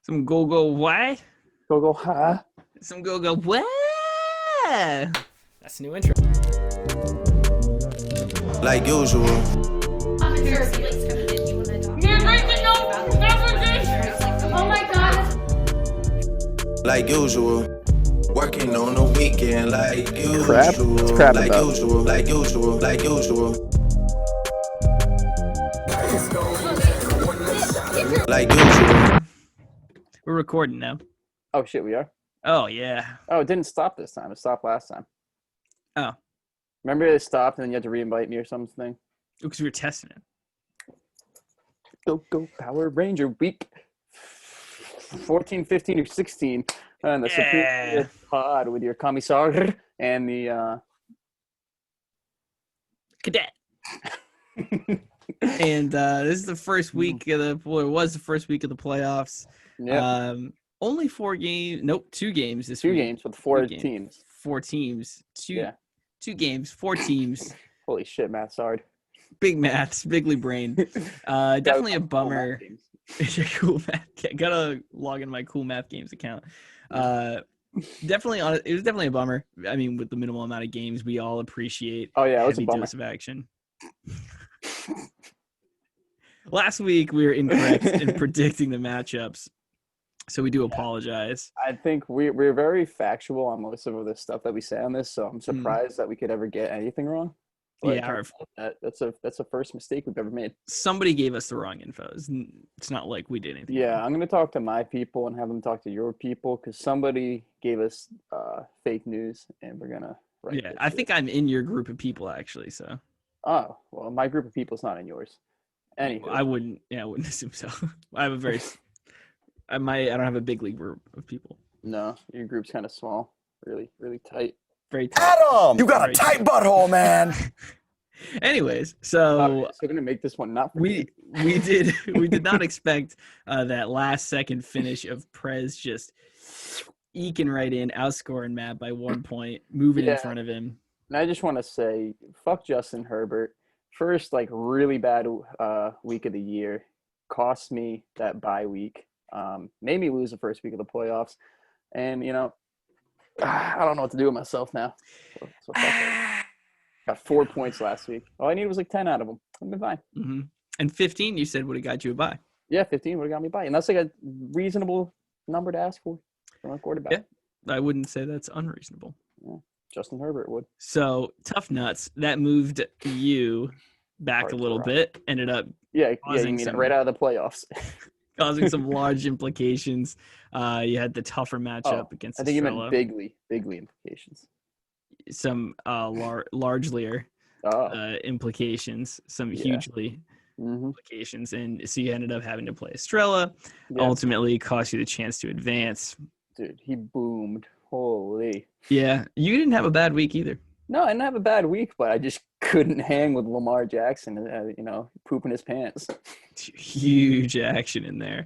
Some go what? Go, huh? Some go what? That's a new intro. Like usual. Never to know, never did. Oh my god. Like usual. Working on the weekend like usual. Crap? It's crap like about. usual. Like usual. Like usual. Like usual. We're recording now. Oh shit, we are. Oh yeah. Oh, it didn't stop this time. It stopped last time. Oh, Remember it stopped and then you had to re-invite me or something? because we were testing it. Go Power Ranger week 14, 15, or 16 on the Supreme Pod with your commissar and the Cadet. And this is the first week of the. Well, it was the first week of the playoffs. yeah, Only 4 games. Nope, 2 games this two week. games with four 2 games. teams. 4 teams. Two. Yeah. 2 games. 4 teams. Holy shit, Matt's hard. Big maths. Bigly brain. Definitely a bummer. Cool math. Gotta log in my Cool Math Games account. Definitely it was definitely a bummer. I mean, with the minimal amount of games, we all appreciate. Oh yeah, it was a heavy bummer. dose of action. Last week we were incorrect in predicting the matchups, so we do apologize. I think we're very factual on most of this stuff that we say on this, so I'm surprised that we could ever get anything wrong. But Yeah, that's a first mistake we've ever made. somebody gave us the wrong info. It's not like we did anything. Yeah, wrong. I'm gonna talk to my people and have them talk to your people because somebody gave us fake news, and we're gonna. Yeah, I think I'm in your group of people actually. So Oh well, my group of people is not in yours. Anywho, I wouldn't assume so. I have a very. I don't have a big league group of people. no, your group's kind of small, really tight. Very tight. Adam, you got a Very tight tight. butthole, man. So Anyways, so we're gonna make this one not for we did not expect that last second finish of Prez just eking right in, outscoring Matt by 1 point, moving in Yeah. front of him. And I just want to say, fuck Justin Herbert. First, really bad week of the year. Cost me that bye week. Made me lose the first week of the playoffs. And, I don't know what to do with myself now. So fuck it. Got 4 points last week. All I needed was 10 out of them. I've been fine. Hmm. And 15, you said would have got you a bye. Yeah, 15 would have got me by. And that's a reasonable number to ask for a quarterback. Yeah. I wouldn't say that's unreasonable. Justin Herbert would. So tough nuts. That moved you back Hard a to little rock. bit. Ended up Yeah, you Causing mean some- it right out of the playoffs. causing some large implications. You had the tougher matchup against I think you Estrella. meant bigly implications. Some largely implications, some Yeah. hugely Mm-hmm. implications, and so you ended up having to play Estrella. Yeah. Ultimately, cost you the chance to advance. Dude, he boomed. Holy. Yeah, you didn't have a bad week either. No, I didn't have a bad week, but I just couldn't hang with Lamar Jackson, pooping his pants. Huge action in there.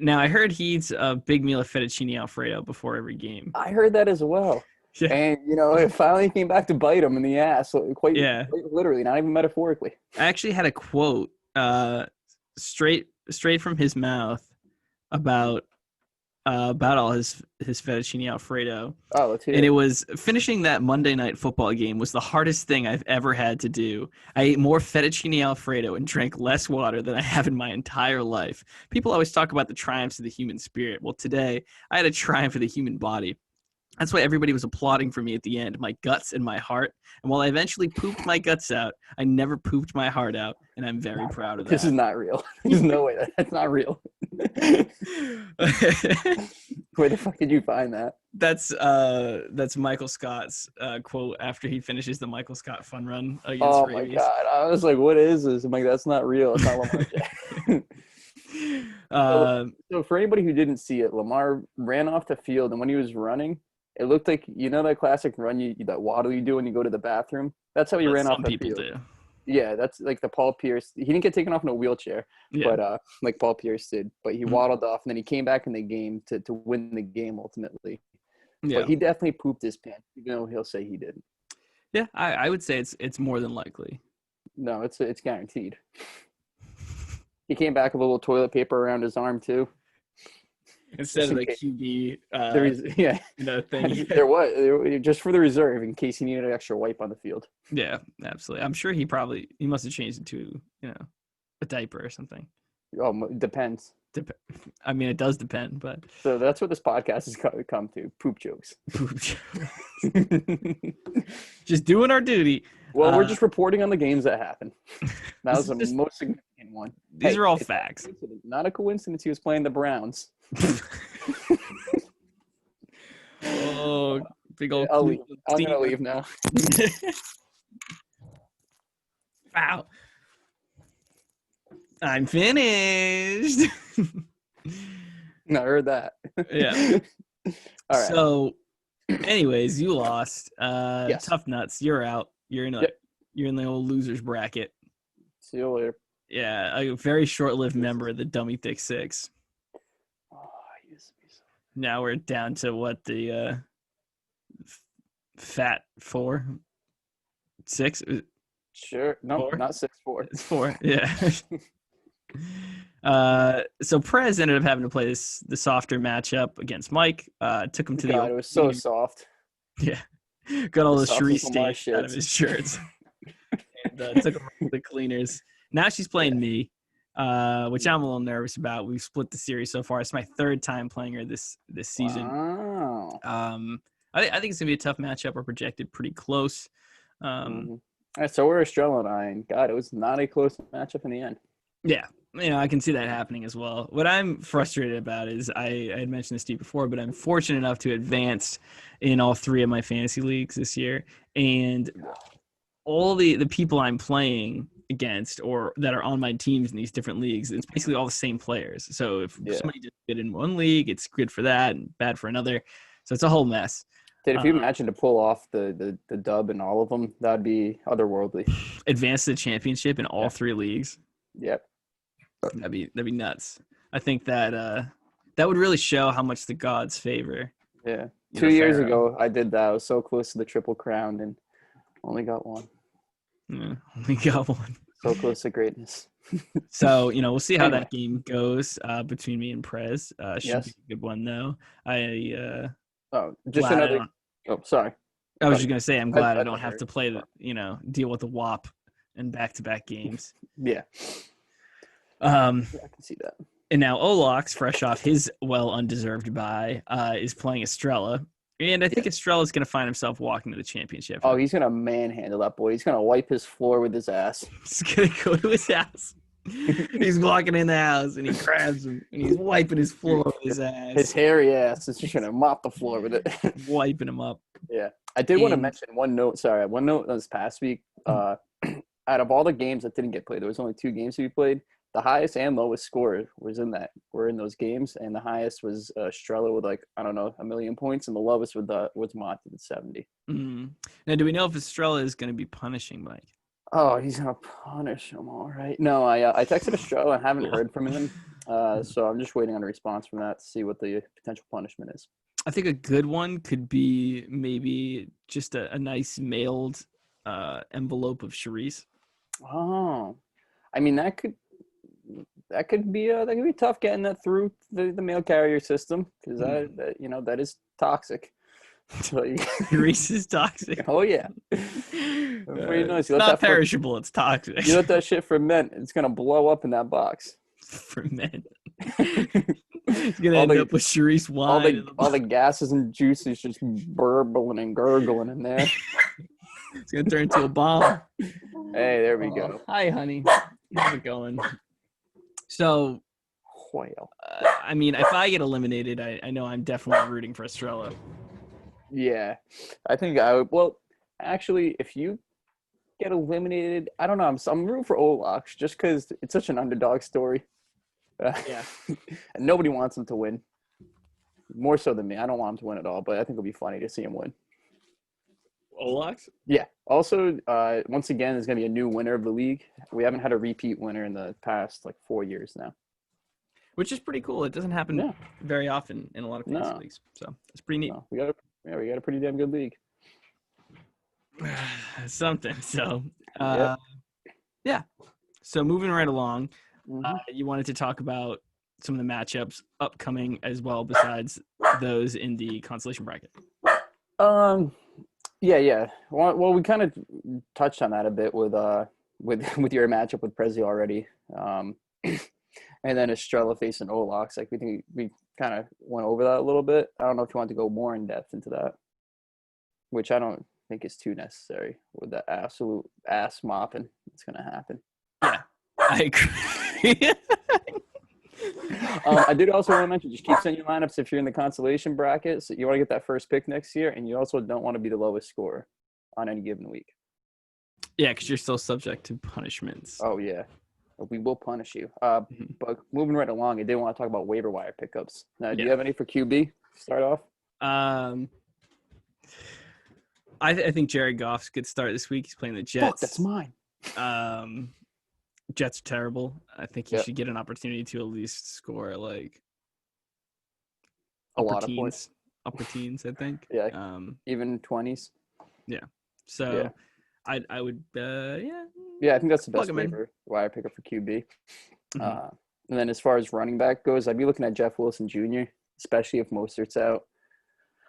Now I heard he eats a big meal of fettuccine alfredo before every game. I heard that as well. Yeah. And, it finally came back to bite him in the ass, quite literally, not even metaphorically. I actually had a quote straight from his mouth about all his fettuccine alfredo. Oh, let's hear And it. it was finishing that Monday night football game was the hardest thing I've ever had to do. I ate more fettuccine alfredo and drank less water than I have in my entire life. People always talk about the triumphs of the human spirit. Well, today I had a triumph of the human body. That's why everybody was applauding for me at the end, my guts and my heart. And while I eventually pooped my guts out, I never pooped my heart out, and I'm very proud of that. This is not real. There's no way that's not real. Where the fuck did you find that? That's Michael Scott's quote after he finishes the Michael Scott fun run against Oh my rabies. god! I was like, "What is this?" I'm like, "That's not real. It's not Lamar Jackson." So for anybody who didn't see it, Lamar ran off the field, and when he was running, it looked like that classic run that waddle you do when you go to the bathroom. That's how he ran off Some the people field. do. Yeah, that's like the Paul Pierce. He didn't get taken off in a wheelchair, Yeah. but like Paul Pierce did. But he Mhm. waddled off, and then he came back in the game to win the game ultimately. Yeah. But he definitely pooped his pants, even though he'll say he didn't. Yeah, I would say it's more than likely. No, it's guaranteed. He came back with a little toilet paper around his arm too. instead Just of in the case. QB, Yeah, thing. there was just for the reserve in case he needed an extra wipe on the field. Yeah, absolutely. I'm sure he must have changed it to a diaper or something. Oh, depends. I mean, it does depend, but So that's what this podcast has come to: poop jokes. poop jokes. Just doing our duty. Well, we're just reporting on the games that happen. That was the just, most significant one. These are all it's facts. not a coincidence he was playing the Browns. Oh, big old. I'll leave. Cleveland I'm gonna team. leave now. Wow. I'm finished. No, I heard that. Yeah. All right. So, anyways, you lost. Yes. Tough nuts. You're out. You're in you're in the old losers bracket. See you later. Yeah, a very short-lived member of the Dummy Thick Six. Oh, I used to be so. Now we're down to what the fat 4, 6. Sure. No, 4? not 6'4". It's 4. Yeah. So Prez ended up having to play the softer matchup against Mike. Took him to God, it was so soft. Yeah. Got all the soft Cherie as Lamar stains out of shits. his shirts. And took him to the cleaners. Now she's playing me, which I'm a little nervous about. We've split the series so far. It's my third time playing her this season. Wow. I think it's gonna be a tough matchup. We're projected pretty close. All right, so we're Estrella and I, and God, it was not a close matchup in the end. Yeah, I can see that happening as well. What I'm frustrated about is I had mentioned this to you before, but I'm fortunate enough to advance in all 3 of my fantasy leagues this year, and all the people I'm playing against or that are on my teams in these different leagues, it's basically all the same players. So if somebody did good in one league, it's good for that and bad for another. So it's a whole mess. Dude, if you imagine to pull off the dub in all of them, that'd be otherworldly. Advance to the championship in all 3 leagues. Yep. That'd be nuts. I think that that would really show how much the gods favor. Yeah. 2 years ago, I did that. I was so close to the Triple Crown and only got one. Yeah, only got one. So close to greatness. So, we'll see how that game goes between me and Prez. Should be a good one, though. Just another. Oh, sorry. I was just going to say, I'm glad I don't thought have to play deal with the WAP in back-to-back games. Yeah. I can see that. And now Olox, fresh off his undeserved bye, is playing Estrella. And I think Estrella's going to find himself walking to the championship. Oh, he's going to manhandle that boy. He's going to wipe his floor with his ass. He's going to go to his house. He's walking in the house, and he grabs him, and he's wiping his floor with his ass. His hairy ass is just going to mop the floor with it. Wiping him up. Yeah. I did want to mention one note this past week. Out of all the games that didn't get played, there was only 2 games to be played. The highest and lowest score were in those games, and the highest was Estrella with 1 million points, and the lowest was Mott at 70. Mm-hmm. Now, do we know if Estrella is going to be punishing Mike? Oh, he's gonna punish him, all right. No, I texted Estrella. I haven't heard from him, so I'm just waiting on a response from that to see what the potential punishment is. I think a good one could be maybe just a nice mailed envelope of Charisse. Oh, I mean that could be tough getting that through the mail carrier system because that is toxic. So Charisse is toxic. Oh yeah, pretty nice. It's not perishable. It's toxic. You let that shit ferment, it's gonna blow up in that box. Ferment. It's gonna end up with Charisse wine. All the gases and juices just burbling and gurgling in there. It's gonna turn into a bomb. Hey, there we go. Hi, honey. How's it going? So, I mean, if I get eliminated, I know I'm definitely rooting for Estrella. Yeah, I think I would. Well, actually, if you get eliminated, I don't know. I'm rooting for Olox just because it's such an underdog story. Yeah, and nobody wants him to win. More so than me. I don't want him to win at all, but I think it'll be funny to see him win. Olox? Yeah. Also, once again, there's going to be a new winner of the league. We haven't had a repeat winner in the past 4 years now. Which is pretty cool. It doesn't happen very often in a lot of fantasy leagues. So it's pretty neat. No, we got a pretty damn good league. Something. So, yeah. So moving right along, you wanted to talk about some of the matchups upcoming as well, besides those in the consolation bracket? Yeah. Well, we kind of touched on that a bit with with your matchup with Prezi already. And then Estrella facing Olax. Like, we kind of went over that a little bit. I don't know if you want to go more in depth into that, which I don't think is too necessary with the absolute ass mopping that's going to happen. Yeah, I agree. I did also want to mention, just keep sending your lineups if you're in the consolation bracket. So you want to get that first pick next year, and you also don't want to be the lowest scorer on any given week. Yeah, because you're still subject to punishments. Oh, yeah. We will punish you. But moving right along, I did want to talk about waiver wire pickups. Now, do you have any for QB to start off? I think Jared Goff's good start this week. He's playing the Jets. Fuck, that's mine. Jets are terrible. I think he should get an opportunity to at least score like A lot of points. Upper teens, I think. Yeah. Even 20s. Yeah. So I would Yeah, I think that's the best wire pickup for QB. And then as far as running back goes, I'd be looking at Jeff Wilson Jr., especially if Mostert's out.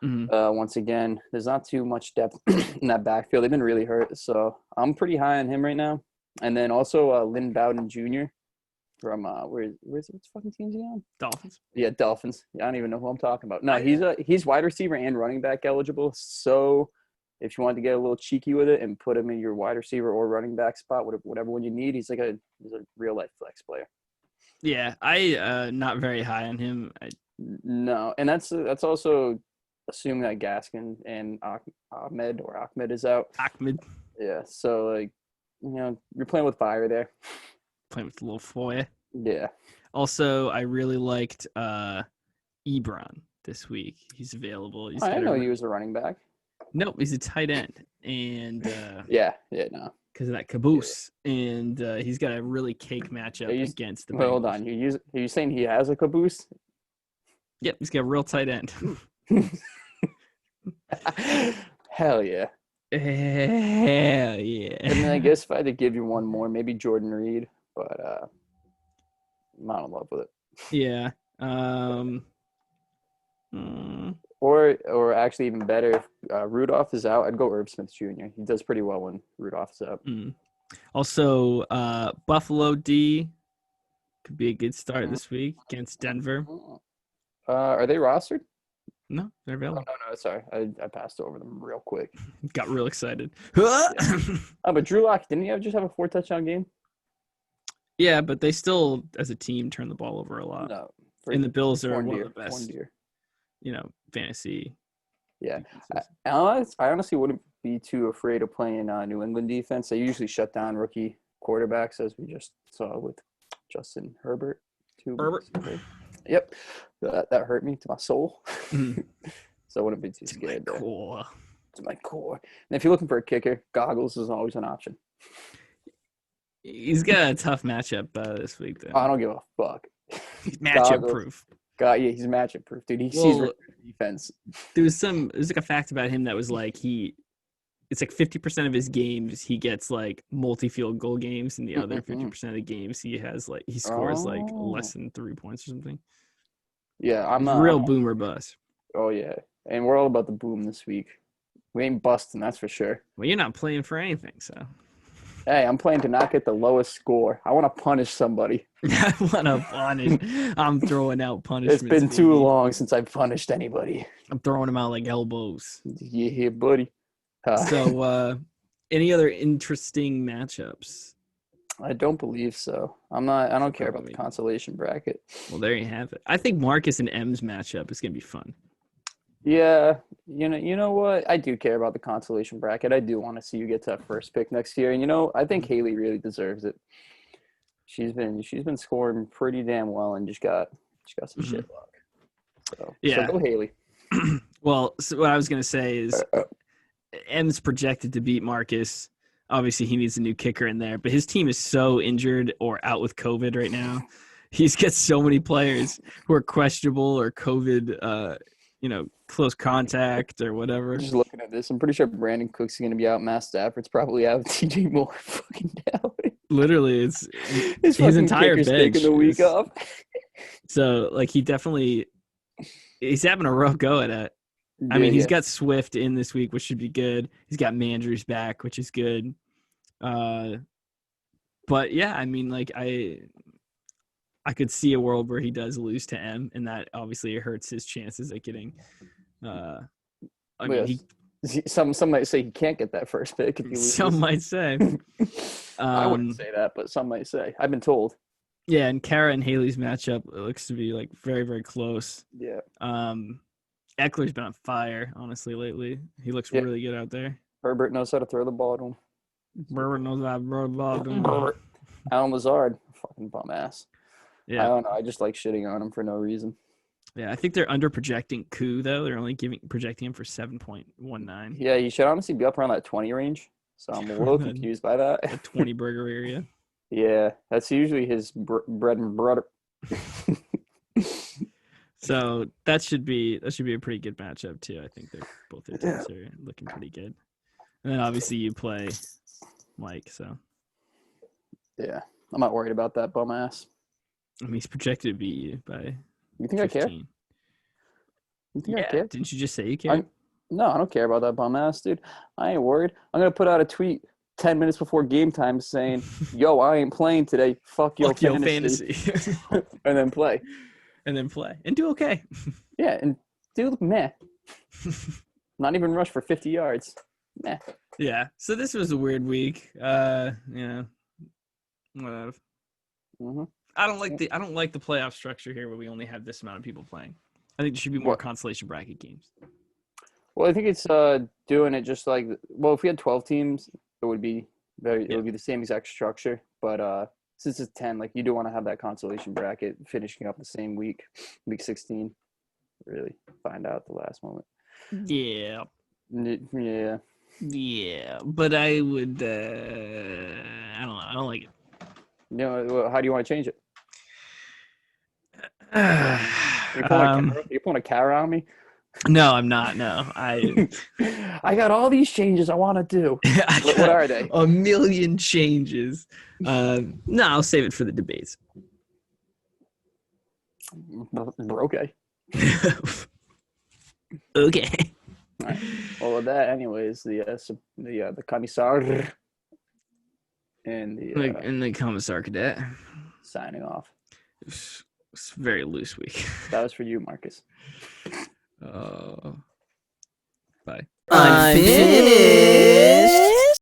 Once again, there's not too much depth in that backfield. They've been really hurt, so I'm pretty high on him right now. And then also Lynn Bowden Jr. from where's what fucking team's he on? Dolphins. Yeah, Dolphins. Yeah, I don't even know who I'm talking about. No, he's wide receiver and running back eligible. So if you wanted to get a little cheeky with it and put him in your wide receiver or running back spot, whatever one you need, he's a real life flex player. Yeah, I not very high on him. No, and that's also assuming that Gaskin and Ahmed is out. Ahmed. Yeah, so like, you're playing with fire there. Playing with a little foyer. Yeah. Also, I really liked Ebron this week. He's available. I didn't know he was a running back. Nope, he's a tight end. And no. Because of that caboose. Yeah. And he's got a really cake matchup against the Bengals. Hold on. Are you saying he has a caboose? Yep, he's got a real tight end. Hell yeah. Hell yeah. And then I guess if I had to give you one more, maybe Jordan Reed, but I'm not in love with it. Yeah. Or actually even better, if Rudolph is out, I'd go Herb Smith Jr. He does pretty well when Rudolph is out. Also, Buffalo D could be a good start this week against Denver. Are they rostered? No, they're available. No, sorry. I passed over them real quick. Got real excited. But Drew Lock, didn't he just have a 4-touchdown game? Yeah, but they still, as a team, turn the ball over a lot. No. And the Bills are one of the best, fantasy. Yeah. I honestly wouldn't be too afraid of playing New England defense. They usually shut down rookie quarterbacks, as we just saw with Justin Herbert. Yep. That hurt me to my soul. So I wouldn't be too scared. To my core. And if you're looking for a kicker, Goggles is always an option. He's got a tough matchup this week, though. I don't give a fuck. He's matchup proof. He's matchup proof, dude. He sees defense. There's like a fact about him that was like it's like 50% of his games he gets like multi-field goal games, and the other 50% of the games he scores like less than 3 points or something. Yeah, I'm a real boomer bust. Oh yeah, and we're all about the boom this week. We ain't busting, that's for sure. Well, you're not playing for anything, so. Hey, I'm playing to not get the lowest score. I want to punish somebody. I want to punish. I'm throwing out punishments. It's been too long since I've punished anybody. I'm throwing them out like elbows. Yeah, buddy. So, any other interesting matchups? I don't believe so. I don't care about the consolation bracket. Well, there you have it. I think Marcus and M's matchup is going to be fun. Yeah, you know what? I do care about the consolation bracket. I do want to see you get to that first pick next year. And I think Haley really deserves it. She's been scoring pretty damn well and just got some shit luck. So go Haley. Well, so what I was going to say is M's projected to beat Marcus. Obviously, he needs a new kicker in there, but his team is so injured or out with COVID right now. He's got so many players who are questionable or COVID, close contact or whatever. Just looking at this, I'm pretty sure Brandon Cooks is going to be out. Matt Stafford's probably out. TJ Moore fucking down. Literally, it's his entire bench. Taking the week off. So like he's having a rough go at it. I mean, he's got Swift in this week, which should be good. He's got Mandrews back, which is good. But yeah, I mean, like I could see a world where he does lose to M, and that obviously hurts his chances at getting. I mean, some might say he can't get that first pick if he loses. Some might say. I wouldn't say that, but some might say. I've been told. Yeah, and Kara and Haley's matchup looks to be like very, very close. Yeah. Eckler's been on fire, honestly, lately. He looks really good out there. Herbert knows how to throw the ball to him. Herbert knows how to throw the ball to him. Alan Lazard, fucking bum ass. Yeah. I don't know. I just like shitting on him for no reason. Yeah, I think they're under projecting Koo though. They're only projecting him for 7.19. Yeah, he should honestly be up around that 20 range. So I'm a little confused by that. The 20 burger area. Yeah, that's usually his bread and butter. So that should be a pretty good matchup too. I think they're both their teams are looking pretty good. And then obviously you play Mike, so yeah, I'm not worried about that bum ass. I mean, he's projected to beat you by. You think 15. I care? You think I care? Didn't you just say you care? No, I don't care about that bum ass, dude. I ain't worried. I'm gonna put out a tweet 10 minutes before game time saying, "Yo, I ain't playing today. Fuck your fantasy." And then play. And then play and do okay. Yeah, and do meh. Not even rush for 50 yards. Meh. Yeah. So this was a weird week. Whatever. Mm-hmm. I don't like the playoff structure here where we only have this amount of people playing. I think there should be more consolation bracket games. Well, I think it's doing it just like if we had 12 teams, it would be it would be the same exact structure. But since it's 10, like you do want to have that consolation bracket finishing up the same week 16. Really find out the last moment. Yeah. Yeah. Yeah, but I would. I don't know. I don't like it. You know, how do you want to change it? You're pulling a Kara on me? No, I'm not. No, I got all these changes I want to do. What are they? A million changes. No, I'll save it for the debates. Okay. Okay. All right. Well, with that, anyways, the Commissar and the Commissar Cadet signing off. It's a very loose week. That was for you, Marcus. Bye. I'm finished.